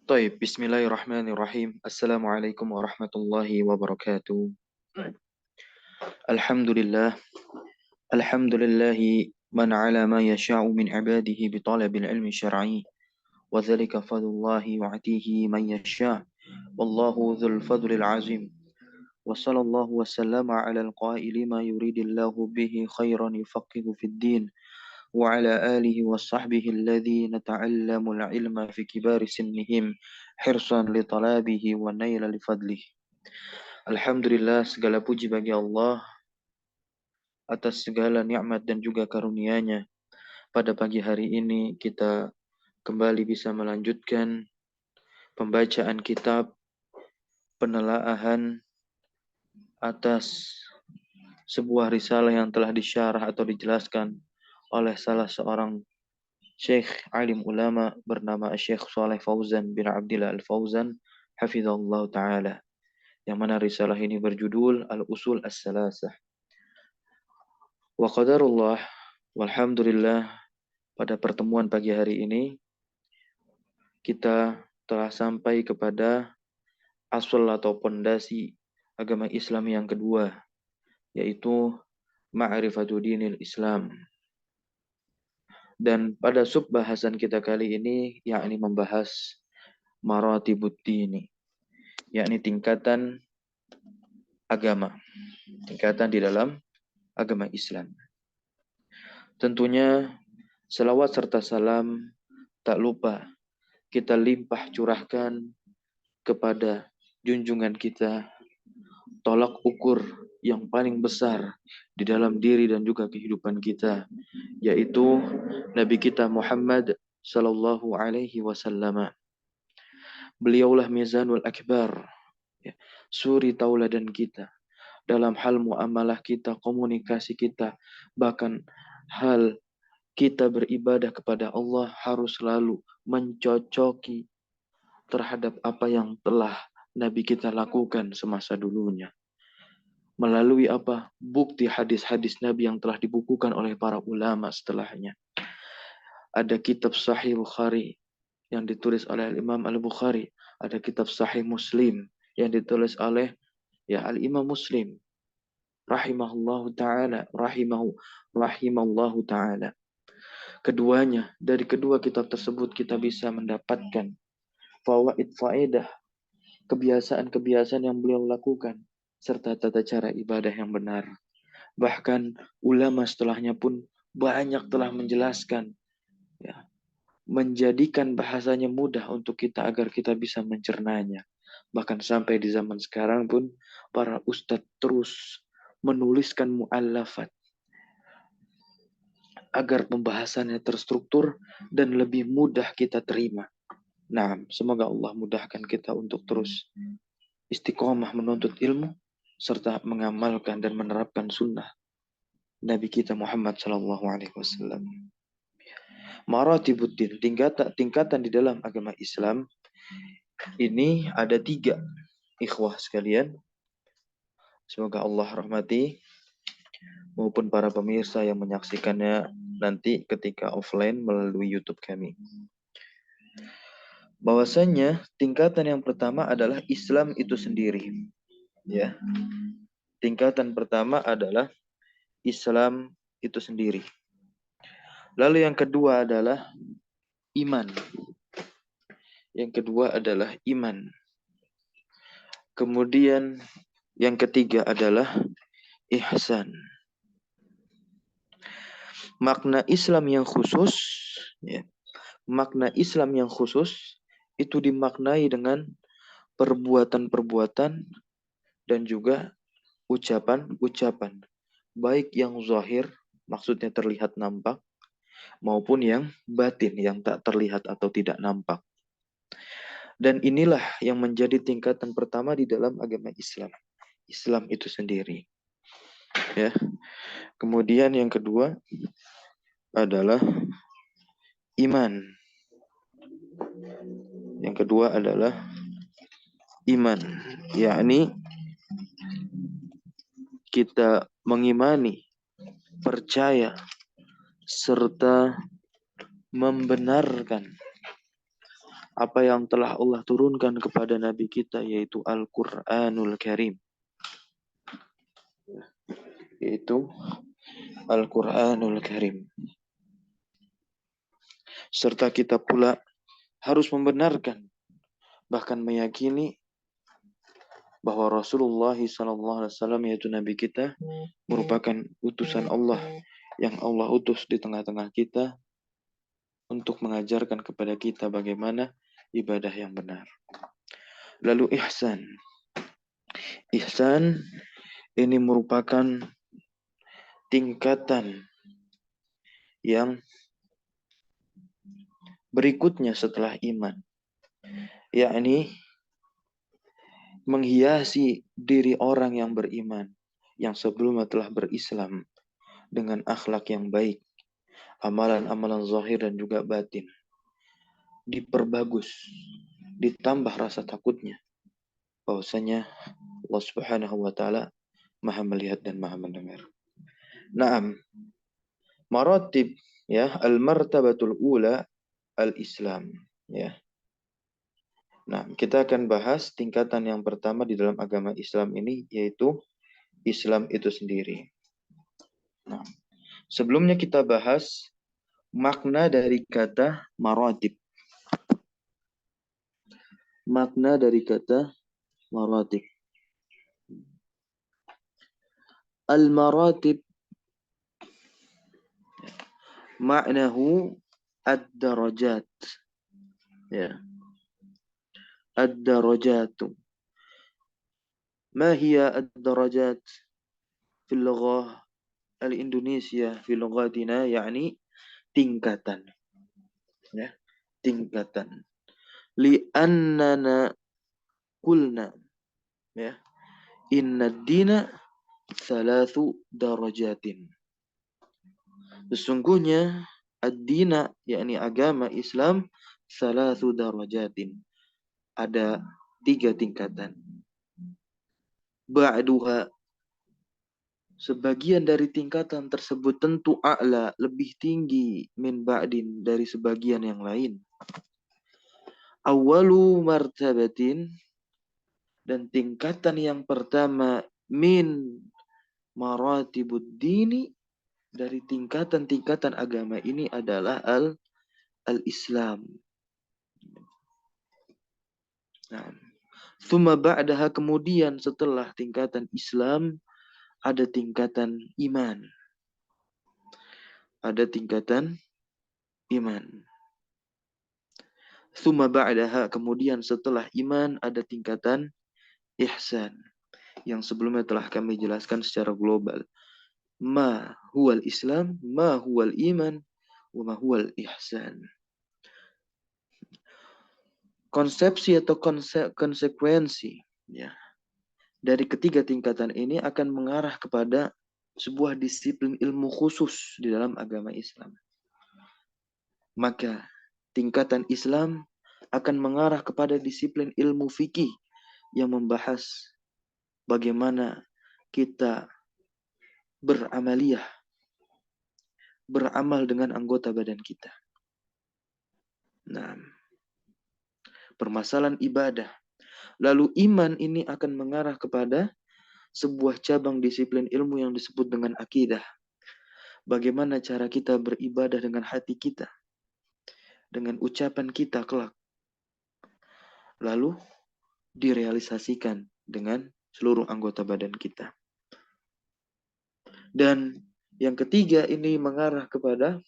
طيب بسم الله الرحمن الرحيم السلام عليكم ورحمة الله وبركاته الحمد لله الحمد لله من على ما يشاء من عباده بطلب العلم الشرعي وذلك فضل الله يعطيه من يشاء والله ذو الفضل العظيم وصلى الله وسلم على القائل ما يريد الله به خيرا يفقه في الدين وعلى آله وصحبه الذين تعلموا العلم في كبار سنهم حرصا لطلابه ونيل لفضله. Alhamdulillah, segala puji bagi Allah atas segala nikmat dan juga karunia-Nya. Pada pagi hari ini kita kembali bisa melanjutkan pembacaan kitab penelaahan atas sebuah risalah yang telah disyarah atau dijelaskan oleh salah seorang Syekh alim ulama bernama Syekh Saleh Fauzan bin Abdillah Al-Fauzan hafizahullah taala, yang mana risalah ini berjudul Al-Usul As-Salasah. Wa qadarullah walhamdulillah, pada pertemuan pagi hari ini kita telah sampai kepada asal atau pondasi agama Islam yang kedua, yaitu ma'rifatu dinil Islam. Dan pada sub bahasan kita kali ini yakni membahas maratibud dini, yakni tingkatan agama, tingkatan di dalam agama Islam. Tentunya selawat serta salam tak lupa kita limpah curahkan kepada junjungan kita, tolak ukur yang paling besar di dalam diri dan juga kehidupan kita, yaitu Nabi kita Muhammad sallallahu alaihi wasallam. Beliaulah mizanul akbar, ya, suri tauladan kita dalam hal muamalah kita, komunikasi kita, bahkan hal kita beribadah kepada Allah harus selalu mencocoki terhadap apa yang telah Nabi kita lakukan semasa dulunya. Melalui apa? Bukti hadis-hadis Nabi yang telah dibukukan oleh para ulama setelahnya. Ada kitab Sahih Bukhari yang ditulis oleh Imam Al-Bukhari. Ada kitab Sahih Muslim yang ditulis oleh Al-Imam Muslim. Rahimallahu ta'ala. Rahimallahu ta'ala. Keduanya, dari kedua kitab tersebut kita bisa mendapatkan faedah, kebiasaan-kebiasaan yang beliau lakukan, serta tata cara ibadah yang benar. Bahkan ulama setelahnya pun banyak telah menjelaskan, menjadikan bahasanya mudah untuk kita agar kita bisa mencernanya. Bahkan sampai di zaman sekarang pun para ustadz terus menuliskan mu'allafat agar pembahasannya terstruktur dan lebih mudah kita terima. Nah, semoga Allah mudahkan kita untuk terus istiqomah menuntut ilmu serta mengamalkan dan menerapkan sunnah Nabi kita Muhammad sallallahu alaihi wasallam. Maratibuddin, tingkatan di dalam agama Islam ini ada 3, ikhwah sekalian. Semoga Allah rahmati maupun para pemirsa yang menyaksikannya nanti ketika offline melalui YouTube kami. Bahwasanya tingkatan yang pertama adalah Islam itu sendiri. Ya. Tingkatan pertama adalah Islam itu sendiri. Lalu yang kedua adalah iman. Yang kedua adalah iman. Kemudian yang ketiga adalah ihsan. Makna Islam yang khusus, makna Islam yang khusus itu dimaknai dengan perbuatan-perbuatan dan juga ucapan-ucapan, baik yang zahir, maksudnya terlihat nampak, maupun yang batin, yang tak terlihat atau tidak nampak. Dan inilah yang menjadi tingkatan pertama di dalam agama Islam. Islam itu sendiri. Ya. Kemudian yang kedua adalah iman. Yang kedua adalah iman, yakni kita mengimani, percaya, serta membenarkan apa yang telah Allah turunkan kepada Nabi kita, yaitu Al-Quranul Karim. Yaitu Al-Quranul Karim. Serta kita pula harus membenarkan, bahkan meyakini bahwa Rasulullah SAW, yaitu Nabi kita, merupakan utusan Allah yang Allah utus di tengah-tengah kita untuk mengajarkan kepada kita bagaimana ibadah yang benar. Lalu ihsan. Ihsan ini merupakan tingkatan yang berikutnya setelah iman, yakni menghiasi diri orang yang beriman yang sebelumnya telah berislam dengan akhlak yang baik, amalan-amalan zahir dan juga batin, diperbagus, ditambah rasa takutnya bahwasanya Allah Subhanahu wa taala Maha melihat dan Maha mendengar. Naam, maratib, ya, al-martabatul ula al-Islam, ya. Nah, kita akan bahas tingkatan yang pertama di dalam agama Islam ini, yaitu Islam itu sendiri. Nah, sebelumnya kita bahas makna dari kata maratib. Makna dari kata maratib. Al-maratib maknahu ad-darajat. Ya. Ad-darajatu. Ma hiya ad-darajat fil lughah al-Indonesia fil lughatina, yakni tingkatan. Ya, tingkatan. Li'annana kulna, ya, inna ad-dina thalathu darajatin. Sesungguhnya ad-dina, yakni agama Islam, thalathu darajatin. Ada 3 tingkatan. Ba'duha, sebagian dari tingkatan tersebut tentu a'la, lebih tinggi, min ba'din, dari sebagian yang lain. Awalu martabatin, dan tingkatan yang pertama, min maratibud dini, dari tingkatan-tingkatan agama ini adalah al-Islam. Nah, thumma ba'daha, kemudian setelah tingkatan Islam ada tingkatan iman. Ada tingkatan iman. Thumma ba'daha, kemudian setelah iman ada tingkatan ihsan, yang sebelumnya telah kami jelaskan secara global. Ma huwal Islam, ma huwal iman, wa ma huwal ihsan. Konsepsi atau konsekuensi, ya, dari ketiga tingkatan ini akan mengarah kepada sebuah disiplin ilmu khusus di dalam agama Islam. Maka tingkatan Islam akan mengarah kepada disiplin ilmu fikih yang membahas bagaimana kita beramaliyah, beramal dengan anggota badan kita. Nah, permasalahan ibadah. Lalu iman ini akan mengarah kepada sebuah cabang disiplin ilmu yang disebut dengan akidah. Bagaimana cara kita beribadah dengan hati kita, dengan ucapan kita kelak. Lalu direalisasikan dengan seluruh anggota badan kita. Dan yang ketiga ini mengarah kepada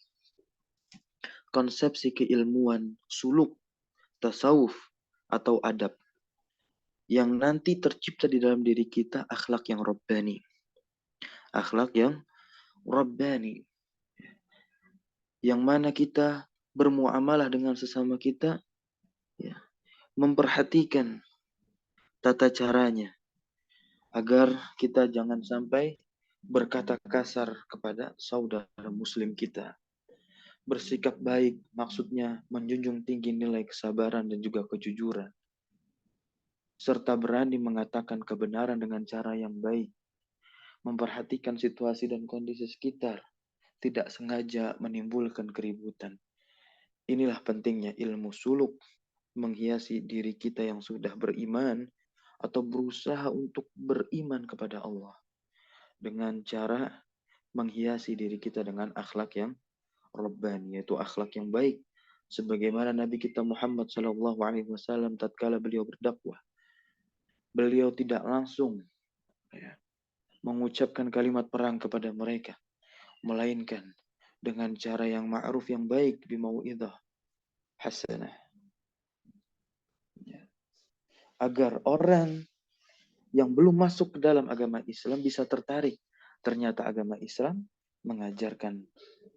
konsepsi keilmuan suluk, tasawuf, atau adab, yang nanti tercipta di dalam diri kita akhlak yang rabbani. Akhlak yang rabbani. Yang mana kita bermuamalah dengan sesama kita, ya, memperhatikan tata caranya, agar kita jangan sampai berkata kasar kepada saudara muslim kita. Bersikap baik, maksudnya menjunjung tinggi nilai kesabaran dan juga kejujuran. Serta berani mengatakan kebenaran dengan cara yang baik. Memperhatikan situasi dan kondisi sekitar. Tidak sengaja menimbulkan keributan. Inilah pentingnya ilmu suluk, menghiasi diri kita yang sudah beriman atau berusaha untuk beriman kepada Allah dengan cara menghiasi diri kita dengan akhlak yang rabbani, yaitu akhlak yang baik. Sebagaimana Nabi kita Muhammad SAW tatkala beliau berdakwah, beliau tidak langsung mengucapkan kalimat perang kepada mereka, melainkan dengan cara yang ma'ruf, yang baik, bimau'idah hasanah, agar orang yang belum masuk ke dalam agama Islam bisa tertarik. Ternyata agama Islam mengajarkan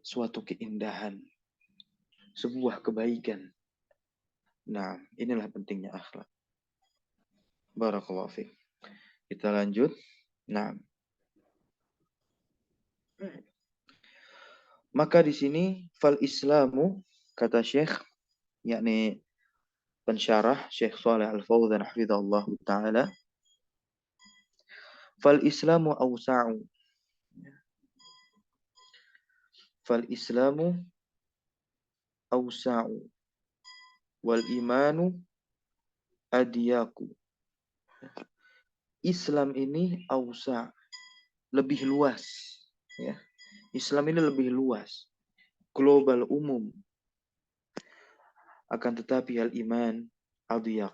suatu keindahan, sebuah kebaikan. Nah, inilah pentingnya akhlak. Barakallahu fiik. Kita lanjut. Nah, maka di sini fal Islamu, kata Syekh, yakni pensyarah Syekh Shalih Al-Fauzan hafizahullah taala, fal Islamu awsa'u. Fal Islamu awsa'u wal imanu adiyaku. Islam ini awsa', lebih luas, ya. Islam ini lebih luas, global, umum. Akan tetapi al-iman adiyak,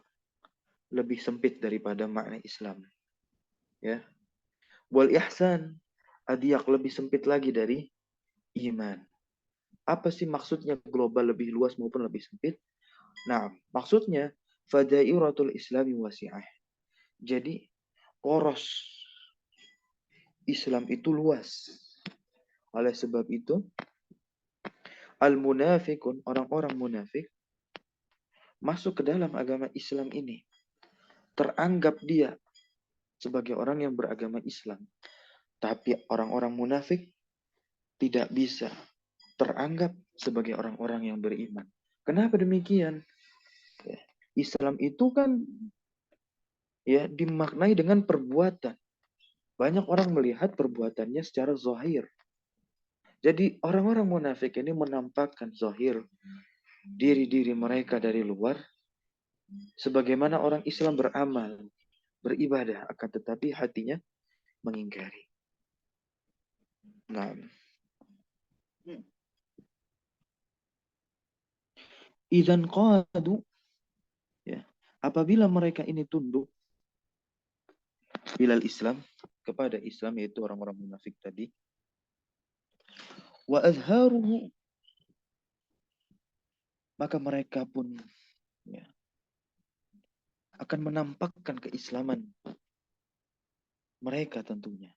lebih sempit daripada makna Islam. Ya. Wal ihsan adiyak, lebih sempit lagi dari iman. Apa sih maksudnya global, lebih luas maupun lebih sempit? Nah, maksudnya fadairatul islami wasi'ah. Jadi poros Islam itu luas. Oleh sebab itu, al-munafikun, orang-orang munafik, masuk ke dalam agama Islam ini, teranggap dia sebagai orang yang beragama Islam. Tapi orang-orang munafik tidak bisa teranggap sebagai orang-orang yang beriman. Kenapa demikian? Islam itu kan ya dimaknai dengan perbuatan. Banyak orang melihat perbuatannya secara zahir. Jadi orang-orang munafik ini menampakkan zahir diri-diri mereka dari luar, sebagaimana orang Islam beramal, beribadah, akan tetapi hatinya mengingkari. Nah, idzan qadu, ya, apabila mereka ini tunduk ilal Islam, kepada Islam, yaitu orang-orang munafik tadi, wa azharuhu, maka mereka pun ya, akan menampakkan keislaman mereka tentunya.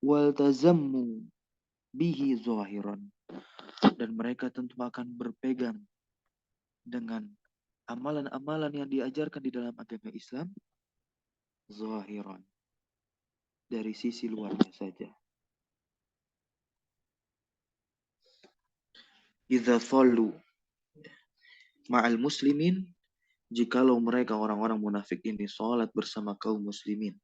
Wal tazammu bihi zahiran, dan mereka tentu akan berpegang dengan amalan-amalan yang diajarkan di dalam agama Islam zahiran, dari sisi luarnya saja. Idza shallu ma'al muslimin, jikalau mereka orang-orang munafik ini salat bersama kaum muslimin.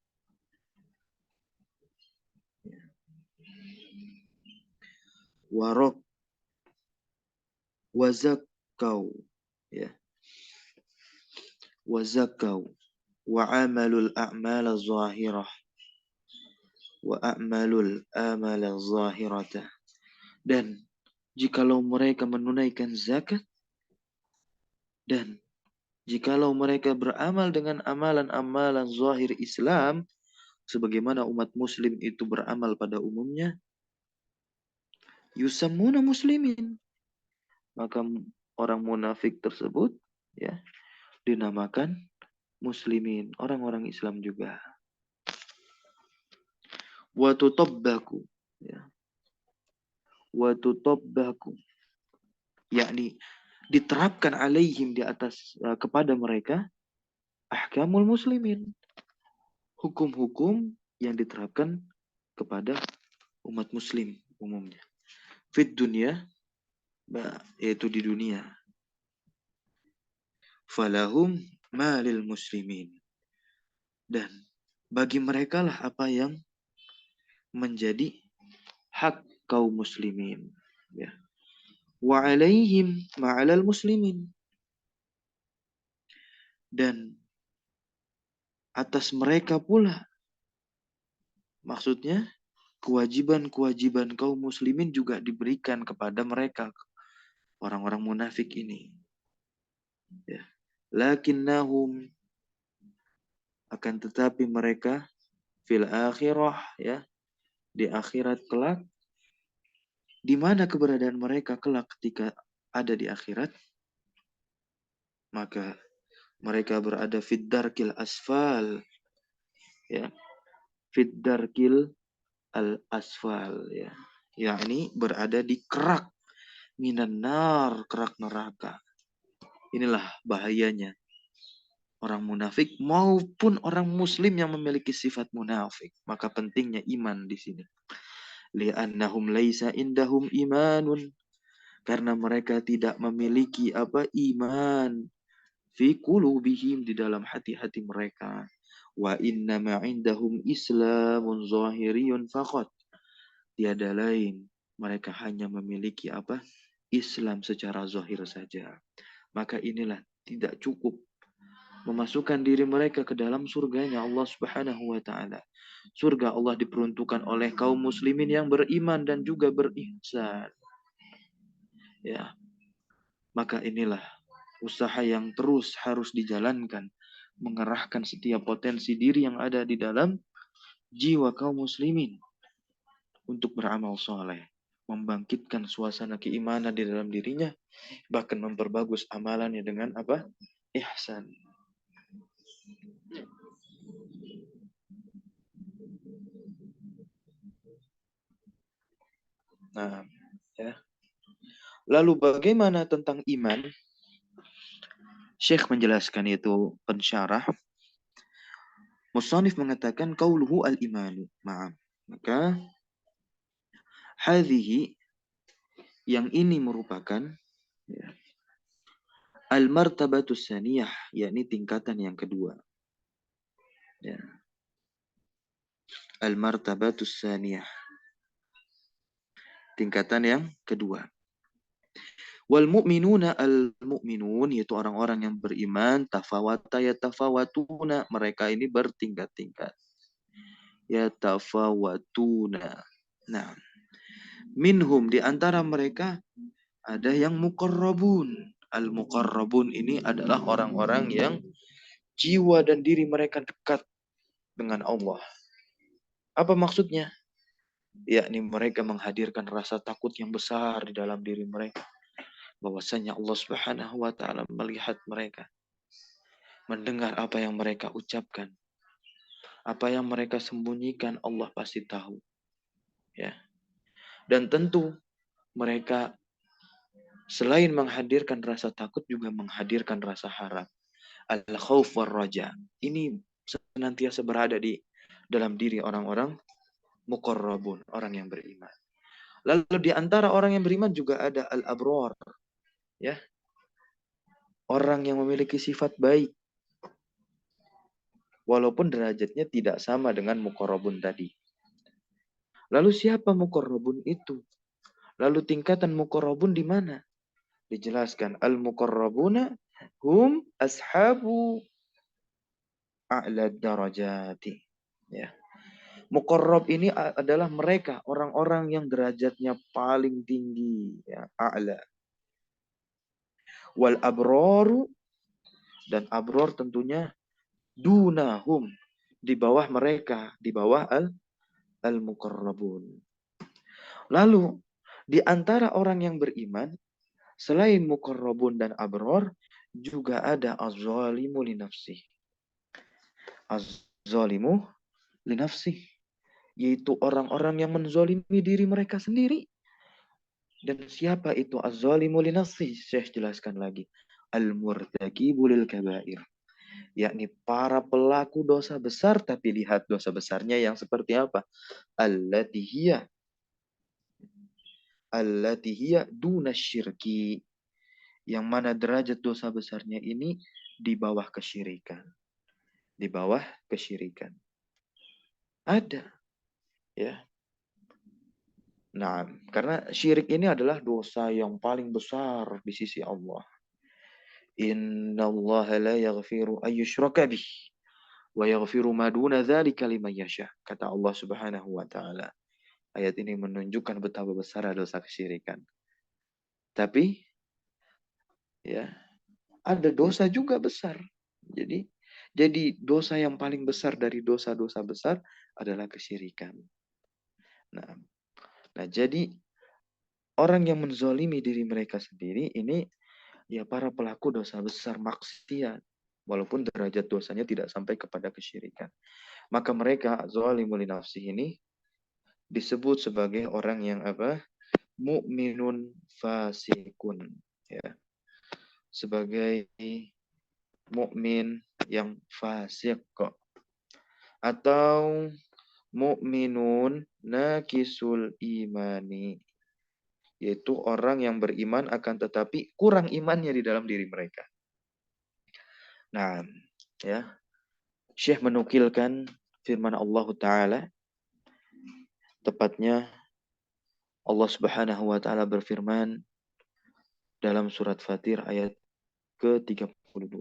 Warok wazakau, ya, wazakau wa amalul a'mal zahirah wa a'malul amal zahirata, dan jikalau mereka menunaikan zakat, dan jikalau mereka beramal dengan amalan-amalan zahir Islam, sebagaimana umat muslim itu beramal pada umumnya, yusammuna muslimin, maka orang munafik tersebut ya dinamakan muslimin, orang-orang Islam juga. Wa tutabbaku, ya, wa tutabbaku, yakni diterapkan alaihim, di atas kepada mereka, ahkamul muslimin, hukum-hukum yang diterapkan kepada umat muslim umumnya. Fit dunia, yaitu di dunia. Falahum malil muslimin, dan bagi mereka lah apa yang menjadi hak kaum muslimin, ya. wa alaihim ma'alal muslimin, dan atas mereka pula, maksudnya kewajiban-kewajiban kaum muslimin juga diberikan kepada mereka, orang-orang munafik ini. Ya. Lakinnahum, akan tetapi mereka, fil akhirah, ya, di akhirat kelak, di mana keberadaan mereka kelak ketika ada di akhirat? Maka mereka berada fid darkil asfal, ya, fid darkil al asfal, ya, yakni berada di kerak minan nar, kerak neraka. Inilah bahayanya orang munafik maupun orang muslim yang memiliki sifat munafik. Maka pentingnya iman di sini. Li'annahum laisa indahum imanun, karena mereka tidak memiliki apa? Iman. Fi qulubihim, di dalam hati-hati mereka. Wa innama indahum islamun zahiriyun faqat. Tiada lain, mereka hanya memiliki apa? Islam secara zahir saja. Maka inilah tidak cukup memasukkan diri mereka ke dalam surganya Allah Subhanahu wa taala. Surga Allah diperuntukkan oleh kaum muslimin yang beriman dan juga berihsan. Ya, maka inilah usaha yang terus harus dijalankan, mengerahkan setiap potensi diri yang ada di dalam jiwa kaum muslimin untuk beramal soleh, membangkitkan suasana keimanan di dalam dirinya, bahkan memperbagus amalannya dengan apa? Ihsan. Nah, ya. Lalu bagaimana tentang iman? Syekh menjelaskan, itu pensyarah. Musannif mengatakan qauluhu al-imanu. Maaf. Maka hadhihi, yang ini merupakan, ya, al-martabatus saniyah, yakni tingkatan yang kedua. Ya. Al-martabatus saniyah, tingkatan yang kedua. Wal mu'minuna al-mu'minun, yaitu orang-orang yang beriman, tafawata yatafawatuna, mereka ini bertingkat-tingkat. Yatafawatuna. Nah, minhum, di antara mereka ada yang muqarrabun. Al-muqarrabun ini adalah orang-orang yang jiwa dan diri mereka dekat dengan Allah. Apa maksudnya? Yakni mereka menghadirkan rasa takut yang besar di dalam diri mereka, bahwasanya Allah Subhanahu wa taala melihat mereka, mendengar apa yang mereka ucapkan, apa yang mereka sembunyikan, Allah pasti tahu. Ya. Dan tentu mereka selain menghadirkan rasa takut juga menghadirkan rasa harap. Al-khauf war raja. Ini senantiasa berada di dalam diri orang-orang muqarrabun, orang yang beriman. Lalu di antara orang yang beriman juga ada al-abrar, ya. Orang yang memiliki sifat baik, walaupun derajatnya tidak sama dengan muqarrabun tadi. Lalu siapa muqarrabun itu? Lalu tingkatan muqarrabun di mana? Dijelaskan, al-muqarrabuna hum ashabu a'la darajati. Ya. Muqarrab ini adalah mereka, orang-orang yang derajatnya paling tinggi, ya, a'la. Wal abraru, dan abror tentunya dunahum, di bawah mereka, di bawah al-muqarrabun. Lalu di antara orang yang beriman, selain muqarrabun dan abror, juga ada az-zalimu li nafsih. Az-zalimu li nafsih, yaitu orang-orang yang menzalimi diri mereka sendiri. Dan siapa itu az-zalimu li nafsih? Syekh jelaskan lagi. Al-murtakibu lil kabair, yakni para pelaku dosa besar, tapi lihat dosa besarnya yang seperti apa? Allati hiya dunasyirki, yang mana derajat dosa besarnya ini di bawah kesyirikan. Di bawah kesyirikan. Ada, ya. Nah, karena syirik ini adalah dosa yang paling besar di sisi Allah. Innallaha la yaghfiru ayyushraka bih wa yaghfiru ma duna dzalika liman yasha. Kata Allah Subhanahu wa taala. Ayat ini menunjukkan betapa besar dosa kesyirikan. Tapi ya, ada dosa juga besar. Jadi dosa yang paling besar dari dosa-dosa besar adalah kesyirikan. Nah, jadi orang yang menzolimi diri mereka sendiri ini ya para pelaku dosa besar maksiat. Walaupun derajat dosanya tidak sampai kepada kesyirikan. Maka mereka zalimul nafsi ini disebut sebagai orang yang apa? Mukminun fasikun. Ya. Sebagai mukmin yang fasik kok. Atau mukminun nakisul imani. Yaitu orang yang beriman akan tetapi kurang imannya di dalam diri mereka. Nah, ya. Syekh menukilkan firman Allah Ta'ala. Tepatnya Allah Subhanahu wa Ta'ala berfirman dalam surat Fatir ayat ke-32.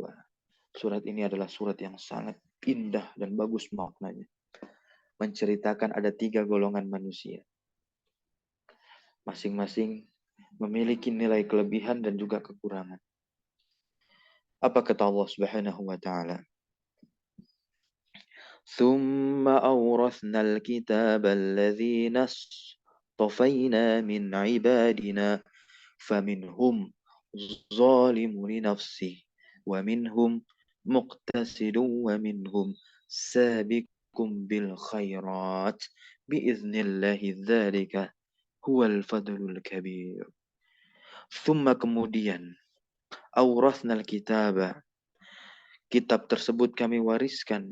Surat ini adalah surat yang sangat indah dan bagus maknanya. Menceritakan ada 3 golongan manusia. Masing-masing memiliki nilai kelebihan dan juga kekurangan. Apa kata Allah Subhanahu wa Ta'ala? ثم أورثنا الكتاب الذين اصطفينا من عبادنا فمنهم ظالم لنفسه ومنهم مقتصد ومنهم سابق بالخيرات بإذن الله ذلك هو الفضل الكبير. ثم kemudian أورثنا الكتاب, kitab tersebut kami wariskan,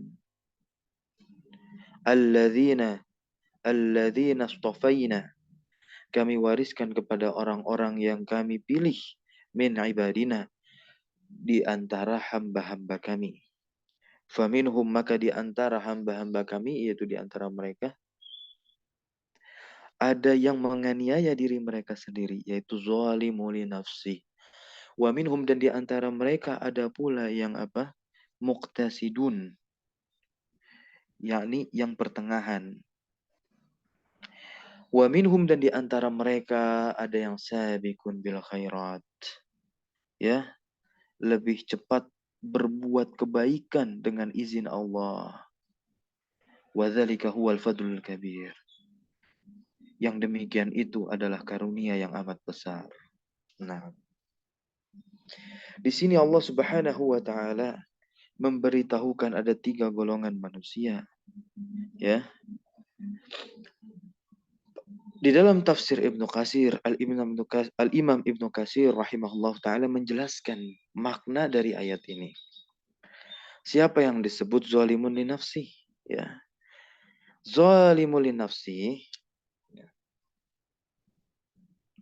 alladzina istafaina, kami wariskan kepada orang-orang yang kami pilih, min ibadina, di antara hamba-hamba kami. Faminhum, maka di antara hamba-hamba kami, yaitu di antara mereka, ada yang menganiaya diri mereka sendiri, yaitu zalimu li nafsi. Wa minhum, dan di antara mereka ada pula yang apa? Muqtasidun, yakni yang pertengahan. Wa minhum, dan di antara mereka ada yang sabiqun bil khairat. Ya, lebih cepat berbuat kebaikan dengan izin Allah. Wa dzalika huwal fadlul kabir. Yang demikian itu adalah karunia yang amat besar. Nah, di sini Allah Subhanahu wa Ta'ala memberitahukan ada 3 golongan manusia. Ya. Di dalam tafsir Ibnu Katsir, Al-Imam Ibnu Katsir rahimahullah ta'ala menjelaskan makna dari ayat ini. Siapa yang disebut zalimun li nafsi? Ya. Zalimun li nafsi.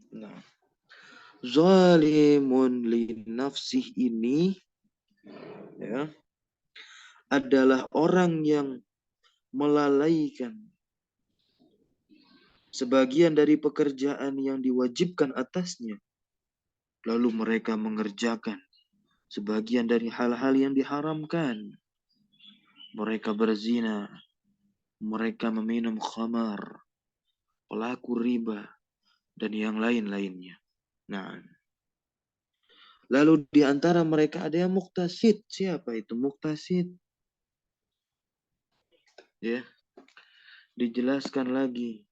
Nah, zalimun li nafsi ini ya, adalah orang yang melalaikan sebagian dari pekerjaan yang diwajibkan atasnya, lalu mereka mengerjakan sebagian dari hal-hal yang diharamkan. Mereka berzina, mereka meminum khamar, pelaku riba, dan yang lain-lainnya. Nah, lalu di antara mereka ada yang muktasid. Siapa itu muktasid? Ya, dijelaskan lagi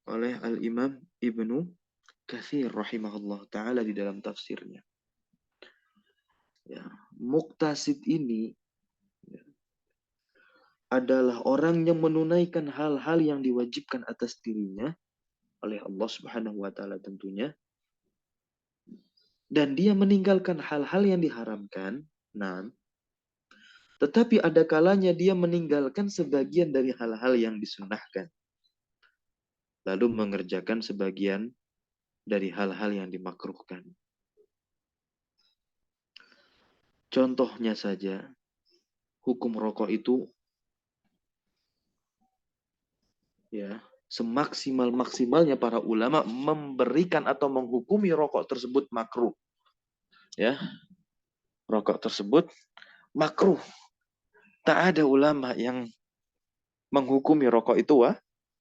oleh Al-Imam Ibnu Katsir rahimahullah ta'ala di dalam tafsirnya. Ya, muktasid ini ya, adalah orang yang menunaikan hal-hal yang diwajibkan atas dirinya oleh Allah Subhanahu wa Ta'ala tentunya, dan dia meninggalkan hal-hal yang diharamkan. Nah, tetapi ada kalanya dia meninggalkan sebagian dari hal-hal yang disunahkan, lalu mengerjakan sebagian dari hal-hal yang dimakruhkan. Contohnya saja, hukum rokok itu ya semaksimal-maksimalnya para ulama memberikan atau menghukumi rokok tersebut makruh. Ya, rokok tersebut makruh. Tak ada ulama yang menghukumi rokok itu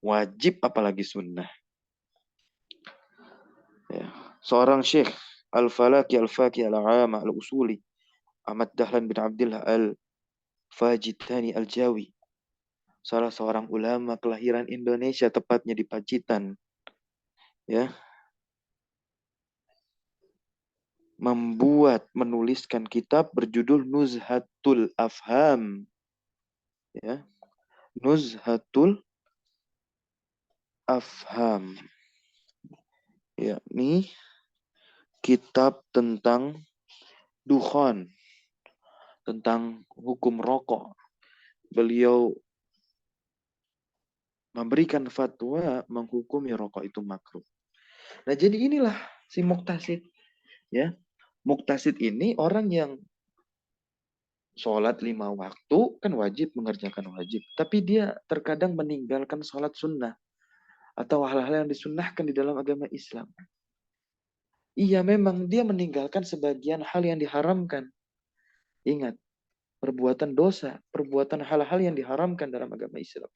wajib apalagi sunnah. Ya. Seorang syekh Al-Falaki Al-Faki Al-Ama Al-Usuli Ahmad Dahlan bin Abdillah Al-Fajitani Al-Jawi, salah seorang ulama kelahiran Indonesia, tepatnya di Pacitan, ya, menuliskan kitab berjudul Nuzhatul Afham, ya, Nuzhatul Afham, yakni kitab tentang dukhan, tentang hukum rokok. Beliau memberikan fatwa menghukumi rokok itu makruh. Nah, jadi inilah si muktasid, ya. Muktasid ini orang yang sholat 5 waktu, kan wajib mengerjakan wajib. Tapi dia terkadang meninggalkan sholat sunnah atau hal-hal yang disunnahkan di dalam agama Islam. Iya, memang dia meninggalkan sebagian hal yang diharamkan. Ingat, perbuatan dosa, perbuatan hal-hal yang diharamkan dalam agama Islam.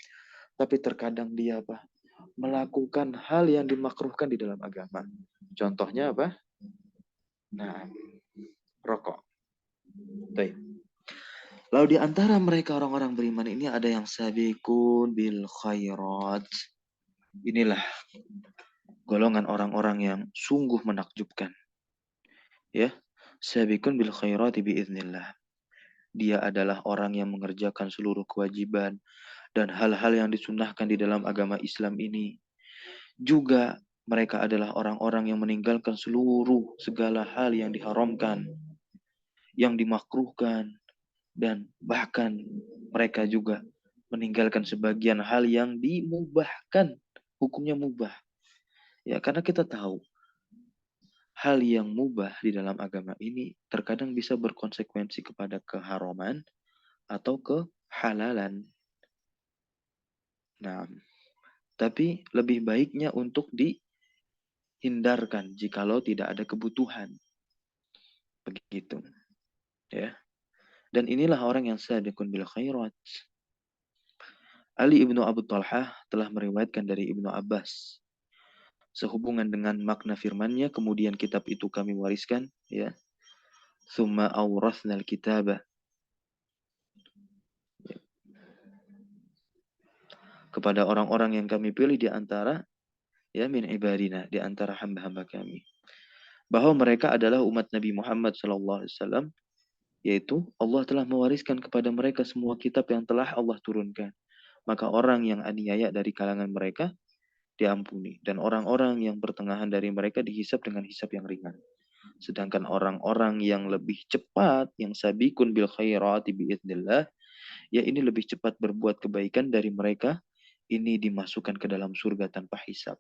Tapi terkadang dia melakukan hal yang dimakruhkan di dalam agama. Contohnya apa? Nah, rokok. Baik. Lalu di antara mereka orang-orang beriman ini ada yang sabiqun bil khairat. Inilah golongan orang-orang yang sungguh menakjubkan. Ya, sabiqun bil khairati biiznillah. Dia adalah orang yang mengerjakan seluruh kewajiban dan hal-hal yang disunnahkan di dalam agama Islam ini. Juga mereka adalah orang-orang yang meninggalkan seluruh segala hal yang diharamkan, yang dimakruhkan, dan bahkan mereka juga meninggalkan sebagian hal yang dimubahkan, hukumnya mubah. Ya, karena kita tahu hal yang mubah di dalam agama ini terkadang bisa berkonsekuensi kepada keharaman atau kehalalan. Nah, tapi lebih baiknya untuk dihindarkan jikalau tidak ada kebutuhan. Begitu. Ya. Dan inilah orang yang sabiqun bil khairat. Ali ibnu Abu Talhah telah meriwayatkan dari Ibnu Abbas sehubungan dengan makna firman-Nya, kemudian kitab itu kami wariskan, ya. Tsumma awrathna al-kitaba, kepada orang-orang yang kami pilih di antara, ya, min ibadina, di antara hamba-hamba kami, bahwa mereka adalah umat Nabi Muhammad SAW, yaitu Allah telah mewariskan kepada mereka semua kitab yang telah Allah turunkan. Maka orang yang aniaya dari kalangan mereka diampuni, dan orang-orang yang pertengahan dari mereka dihisab dengan hisab yang ringan. Sedangkan orang-orang yang lebih cepat, yang sabiqun bil khairati biiznillah, ya, ini lebih cepat berbuat kebaikan dari mereka, ini dimasukkan ke dalam surga tanpa hisab.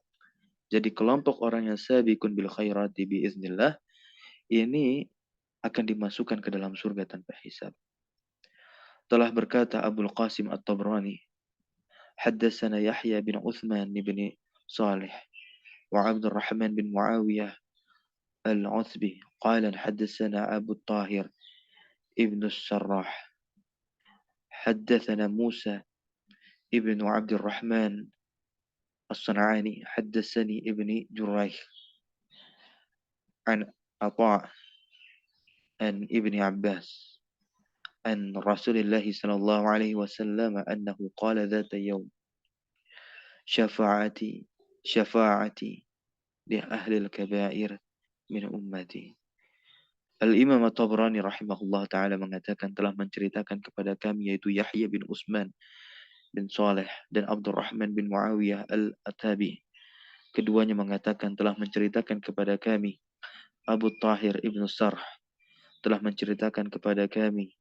Jadi kelompok orang yang sabiqun bil khairati biiznillah ini akan dimasukkan ke dalam surga tanpa hisab. Telah berkata Abul Qasim At-Tabrani, haddatsana Yahya bin Uthman bin Salih wa Abdul Rahman bin Muawiyah Al-Uthbi qala haddatsana Abu Tahir ibn Sarrah حدثنا موسى ابن عبد الرحمن الصنعاني حدثني ابن جريج عن عطاء عن ابن عباس عن رسول الله صلى الله عليه وسلم أنه قال ذات يوم شفاعتي شفاعتي لأهل الكبائر min ummati. Al-Imam At-Tabrani rahimahullah ta'ala mengatakan telah menceritakan kepada kami, yaitu Yahya bin Utsman bin Saleh dan Abdurrahman bin Muawiyah Al-Atabi. Keduanya mengatakan telah menceritakan kepada kami Abu Tahir ibn Sarh telah menceritakan kepada kami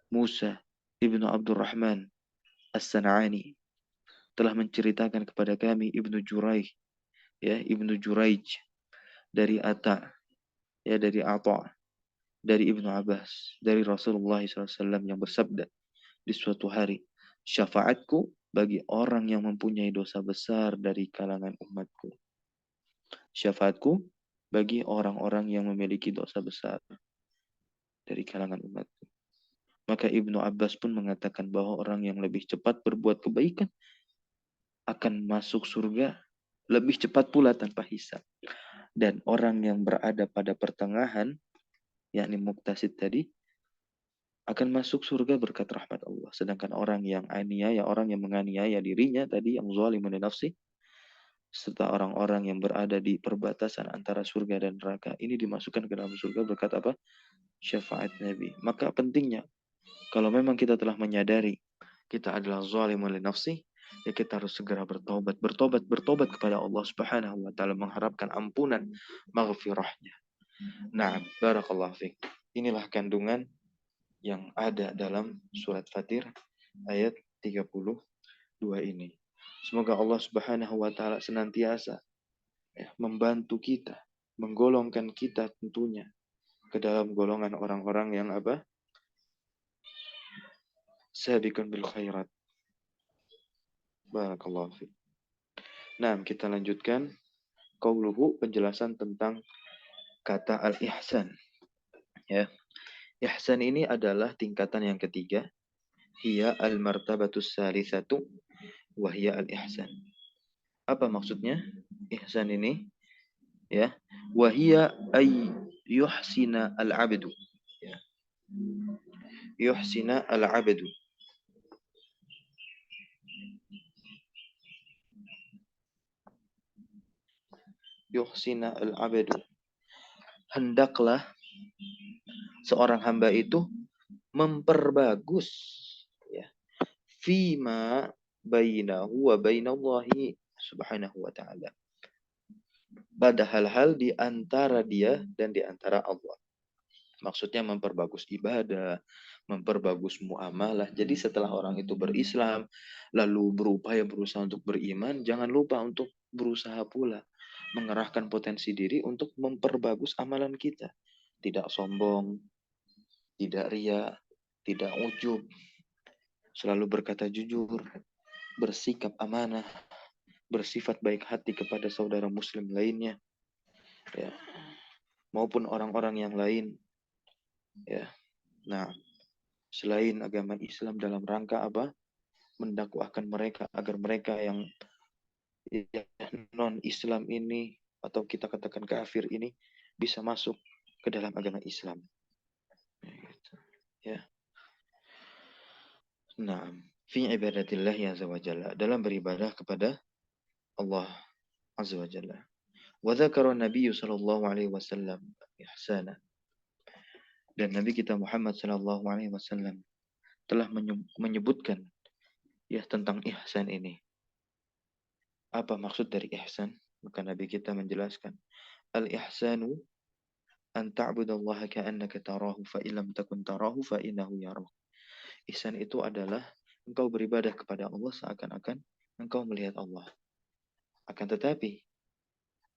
Musa ibnu Abdurrahman As-San'ani telah menceritakan kepada kami Ibnu Juraij, ya, Ibnu Juraij dari Ata, ya, dari Ata, dari Ibnu Abbas, dari Rasulullah SAW yang bersabda di suatu hari, syafaatku bagi orang yang mempunyai dosa besar dari kalangan umatku. Syafaatku bagi orang-orang yang memiliki dosa besar dari kalangan umatku. Maka Ibnu Abbas pun mengatakan bahwa orang yang lebih cepat berbuat kebaikan akan masuk surga lebih cepat pula tanpa hisab. Dan orang yang berada pada pertengahan, yakni muktasid tadi, akan masuk surga berkat rahmat Allah. Sedangkan orang yang aniaya, orang yang menganiaya dirinya tadi, yang zalimun li nafsi, serta orang-orang yang berada di perbatasan antara surga dan neraka, ini dimasukkan ke dalam surga berkat apa? Syafaat Nabi. Maka pentingnya, kalau memang kita telah menyadari kita adalah zalimun li nafsi, ya kita harus segera bertobat kepada Allah Subhanahu wa taala, mengharapkan ampunan, maghfirahnya. Nah, barakallahu fiik. Inilah kandungan yang ada dalam surat Fatir ayat 32 ini. Semoga Allah Subhanahu wa taala senantiasa membantu kita, menggolongkan kita tentunya ke dalam golongan orang-orang yang apa? Sabiqun bil khairat. Barakallahu fiik. Nah, kita lanjutkan qauluhu, penjelasan tentang kata al-ihsan. Ya. Ihsan ini adalah tingkatan yang ketiga. Hiya al-martabatus salisatu wa hiya al-ihsan. Apa maksudnya? Ihsan ini ya. Wa hiya ay yuhsina al-'abdu. Ya. Yuhsina al-'abdu. Yuhsina al-'abdu. Hendaklah seorang hamba itu memperbagus ya, fima bainahu wa bainallahi subhanahu wa ta'ala, pada hal-hal di antara dia dan di antara Allah. Maksudnya memperbagus ibadah, memperbagus muamalah. Jadi setelah orang itu berislam, lalu berusaha untuk beriman, jangan lupa untuk berusaha pula mengerahkan potensi diri untuk memperbagus amalan kita. Tidak sombong, tidak ria, tidak ujub, selalu berkata jujur, bersikap amanah, bersifat baik hati kepada saudara muslim lainnya, ya, maupun orang-orang yang lain, ya. Nah, selain agama Islam dalam rangka apa? Mendakwahkan mereka agar mereka yang non-Islam ini atau kita katakan kafir ini bisa masuk ke dalam agama Islam. Ya. Nah, fi ibadatillah azza wa jalla, dalam beribadah kepada Allah azza wa jalla. Wa dzakara Nabi sallallahu alaihi wasallam ihsana. Dan Nabi kita Muhammad sallallahu alaihi wasallam telah menyebutkan ya tentang ihsan ini. Apa maksud dari ihsan? Maka Nabi kita menjelaskan, al-ihsanu an ta'budallaha ka'annaka tarahu fa illam takun tarahu fa innahu yarak. Ihsan itu adalah engkau beribadah kepada Allah seakan-akan engkau melihat Allah. Akan tetapi,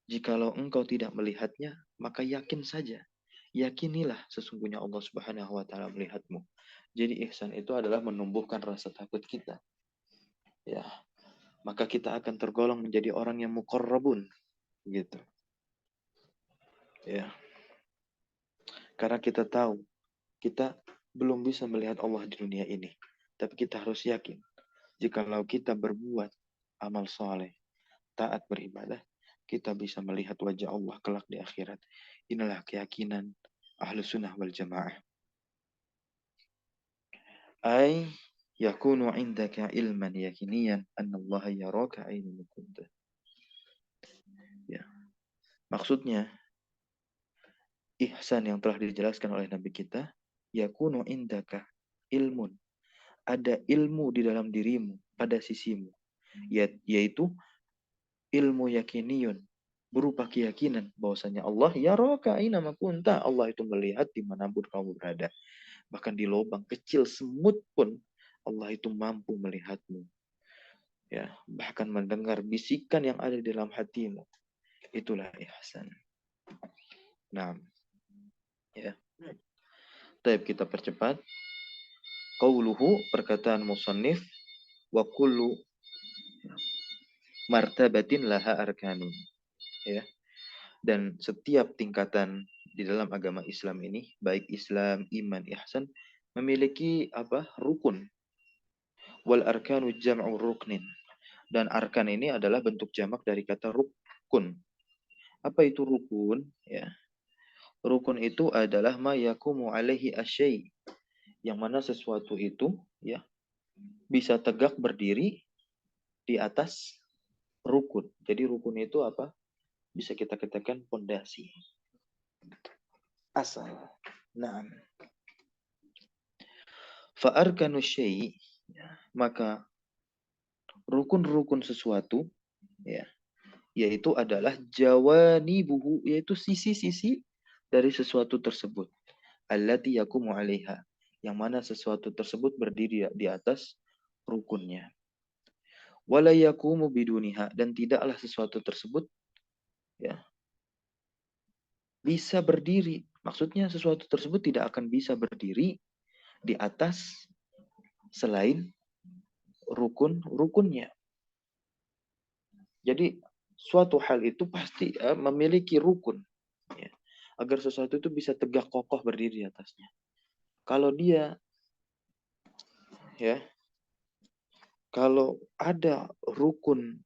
jikalau engkau tidak melihatnya, maka yakin saja. Yakinilah sesungguhnya Allah Subhanahu wa taala melihatmu. Jadi ihsan itu adalah menumbuhkan rasa takut kita. Ya, maka kita akan tergolong menjadi orang yang muqarrabun gitu. Ya. Karena kita tahu kita belum bisa melihat Allah di dunia ini. Tapi kita harus yakin jikalau kita berbuat amal soleh, taat beribadah, kita bisa melihat wajah Allah kelak di akhirat. Inilah keyakinan ahlu sunnah wal jamaah. Ay yakunu indaka ilman yakiniyan anna Allah yaraka aina kunta. Ya. Maksudnya ihsan yang telah dijelaskan oleh Nabi kita, yakunu indaka ilmun. Ada ilmu di dalam dirimu, pada sisimu, yaitu ilmu yakiniyun, berupa keyakinan bahwasanya Allah yaraka aina kunta. Allah itu melihat dimanapun kamu berada. Bahkan di lubang kecil semut pun Allah itu mampu melihatmu. Ya, bahkan mendengar bisikan yang ada di dalam hatimu. Itulah ihsan. Nah, ya. Baik, kita percepat. Qauluhu, perkataan musannif, wa kullu martabatin laha arkanun, ya. Dan setiap tingkatan di dalam agama Islam ini, baik Islam, iman, ihsan, memiliki rukun. Wal arkanu jam'u ruknin. Dan arkan ini adalah bentuk jamak dari kata rukun. Apa itu rukun? Ya. Rukun itu adalah ma yakumu alaihi asyai. Yang mana sesuatu itu ya bisa tegak berdiri di atas rukun. Jadi rukun itu apa? Bisa kita katakan pondasi. Asal. Nah, fa arkanu syai, maka rukun-rukun sesuatu ya, yaitu adalah jawanibuhu, yaitu sisi-sisi dari sesuatu tersebut. Allati yakumu 'alaiha, yang mana sesuatu tersebut berdiri di atas rukunnya. Wala yakumu biduniha, dan tidaklah sesuatu tersebut ya bisa berdiri. Maksudnya sesuatu tersebut tidak akan bisa berdiri di atas selain rukun-rukunnya. Jadi suatu hal itu pasti memiliki rukun ya, agar sesuatu itu bisa tegak kokoh berdiri di atasnya. Kalau dia ya, kalau ada rukun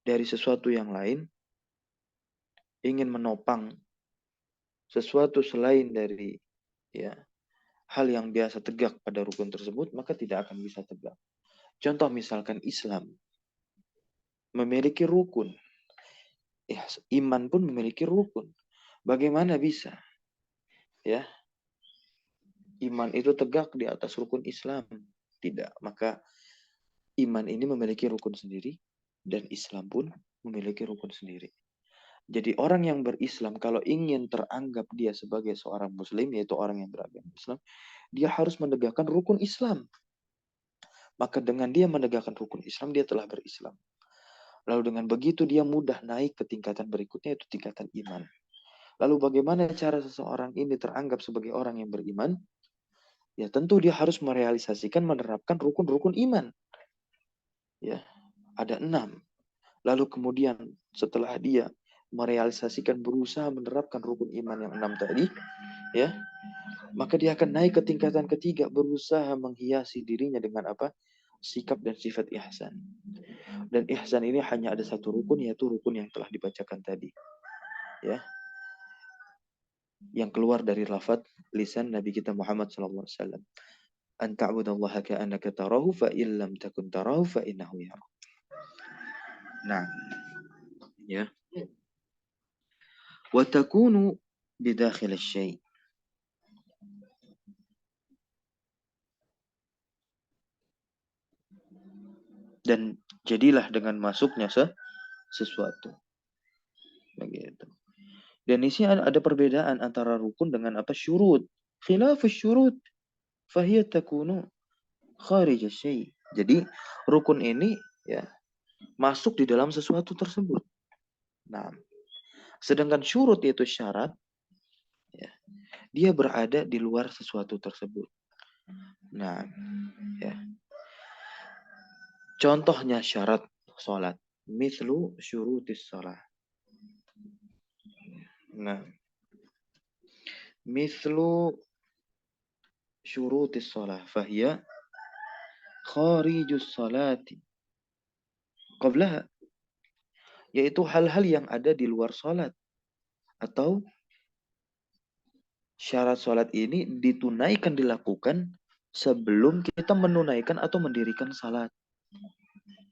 dari sesuatu yang lain ingin menopang sesuatu selain dari ya hal yang biasa tegak pada rukun tersebut, maka tidak akan bisa tegak. Contoh misalkan Islam memiliki rukun, ya, iman pun memiliki rukun. Bagaimana bisa ya iman itu tegak di atas rukun Islam? Tidak. Maka iman ini memiliki rukun sendiri dan Islam pun memiliki rukun sendiri. Jadi orang yang berislam kalau ingin teranggap dia sebagai seorang muslim, yaitu orang yang beragama Islam, dia harus menegakkan rukun Islam. Maka dengan dia menegakkan rukun Islam, dia telah berislam. Lalu dengan begitu dia mudah naik ke tingkatan berikutnya, yaitu tingkatan iman. Lalu bagaimana cara seseorang ini teranggap sebagai orang yang beriman? Ya tentu dia harus merealisasikan, menerapkan rukun-rukun iman. Ya, ada 6. Lalu kemudian setelah dia merealisasikan, berusaha menerapkan rukun iman yang 6 tadi, ya, maka dia akan naik ke tingkatan ketiga, berusaha menghiasi dirinya dengan apa? Sikap dan sifat ihsan. Dan ihsan ini hanya ada satu rukun, yaitu rukun yang telah dibacakan tadi. Ya. Yang keluar dari lafaz lisan Nabi kita Muhammad SAW. An ta'budallaha ka'annaka tarahu fa illam takun tarahu fa innahu yara. Nah, ya. Wa takunu bidakhil asy-syai'. Dan jadilah dengan masuknya sesuatu. Begitu. Dan di sini ada perbedaan antara rukun dengan syurut. Khilafus syurut fahiya takunu kharij asy-syai'. Jadi rukun ini ya masuk di dalam sesuatu tersebut. Nah, sedangkan syurut yaitu syarat ya, dia berada di luar sesuatu tersebut. Nah, ya. Contohnya syarat salat, mithlu syurutis shalah. Nah, mithlu syurutis shalah fahiya kharijus salati qablaha, yaitu hal-hal yang ada di luar salat, atau syarat salat ini ditunaikan, dilakukan sebelum kita menunaikan atau mendirikan salat.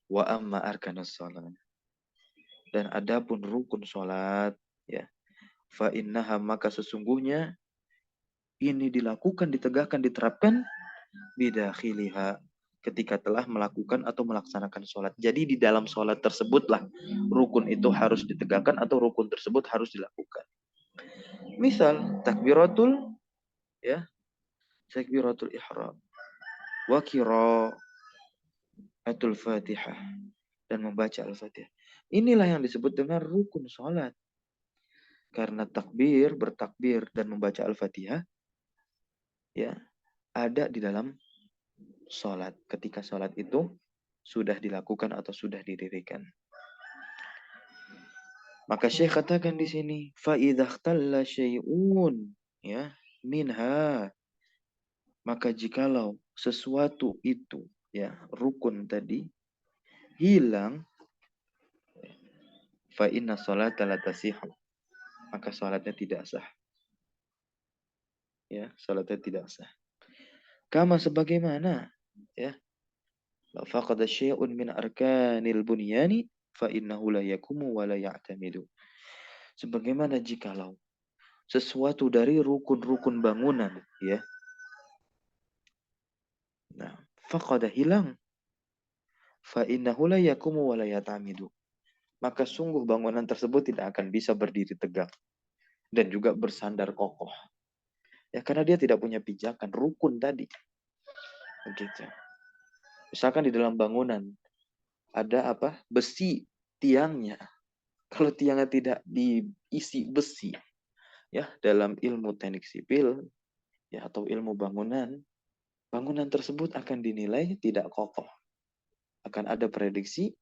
Wa amma arkanus salat, dan adapun rukun salat ya, fa innaha, maka sesungguhnya ini dilakukan, ditegakkan, diterapkan bidakhiliha, ketika telah melakukan atau melaksanakan sholat. Jadi di dalam sholat tersebutlah rukun itu harus ditegakkan atau rukun tersebut harus dilakukan. Misal takbiratul ya, takbiratul ihram wa qiraatul Fatihah, dan membaca Al-Fatihah. Inilah yang disebut dengan rukun sholat. Karena bertakbir dan membaca Al-Fatihah ya ada di dalam sholat. Ketika sholat itu sudah dilakukan atau sudah didirikan. Maka Syekh katakan di sini, fa idza ikhtalla syai'un ya minha, maka jikalau sesuatu itu ya rukun tadi hilang, fa inna sholata la tasihhu, maka salatnya tidak sah. Ya, salatnya tidak sah. Kama sebagaimana ya, la faqada syai'un min arkanil bunyani fa innahu la yakumu wa la ya'tamidu. Sebagaimana jikalau sesuatu dari rukun-rukun bangunan ya. Nah, faqada hilang, fa innahu la yakumu wa la ya'tamidu. Maka sungguh bangunan tersebut tidak akan bisa berdiri tegak dan juga bersandar kokoh. Ya karena dia tidak punya pijakan rukun tadi. Begitu. Misalkan di dalam bangunan ada apa? Besi tiangnya. Kalau tiangnya tidak diisi besi, ya dalam ilmu teknik sipil ya atau ilmu bangunan, bangunan tersebut akan dinilai tidak kokoh. Akan ada prediksi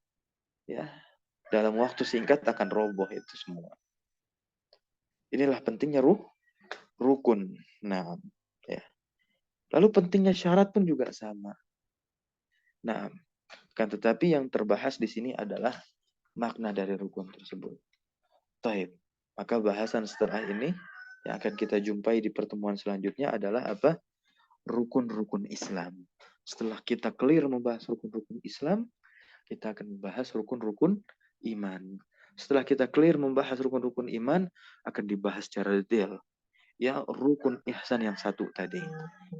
ya dalam waktu singkat akan roboh itu semua. Inilah pentingnya rukun. Nah, ya. Lalu pentingnya syarat pun juga sama. Nah, kan tetapi yang terbahas di sini adalah makna dari rukun tersebut. Taib. Maka bahasan setelah ini yang akan kita jumpai di pertemuan selanjutnya adalah apa? Rukun-rukun Islam. Setelah kita clear membahas rukun-rukun Islam, kita akan membahas rukun-rukun iman. Setelah kita clear membahas rukun-rukun iman, akan dibahas secara detail. Ya, rukun ihsan yang satu tadi.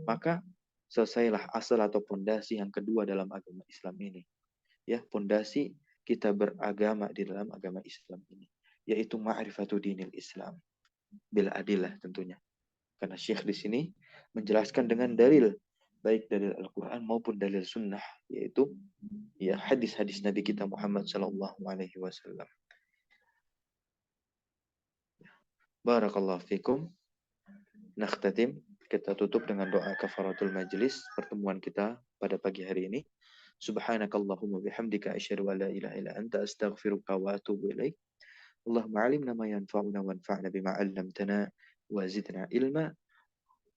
Maka selesailah asal atau pondasi yang kedua dalam agama Islam ini. Ya, pondasi kita beragama di dalam agama Islam ini, yaitu ma'rifatu dinil Islam bil adillah tentunya. Karena Syekh di sini menjelaskan dengan dalil, baik dalil Al-Quran maupun dalil Sunnah, yaitu ya hadis-hadis Nabi kita Muhammad Sallallahu Alaihi Wasallam. Barakallahu fikum. Nakhtatim, kita tutup dengan doa kafaratul majlis pertemuan kita pada pagi hari ini. Subhanakallahumma bihamdika asyhadu an la ilaha illa anta astaghfiruka wa atubu ilaik. Allahumma alimna ma yanfa'una wanfa'na bima 'allamtana wa zidna ilma.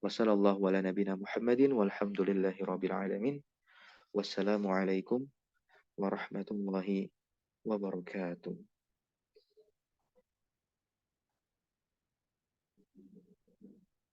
Wa sallallahu ala nabina Muhammadin walhamdulillahi rabbil alamin. Wassalamu alaikum warahmatullahi wabarakatuh.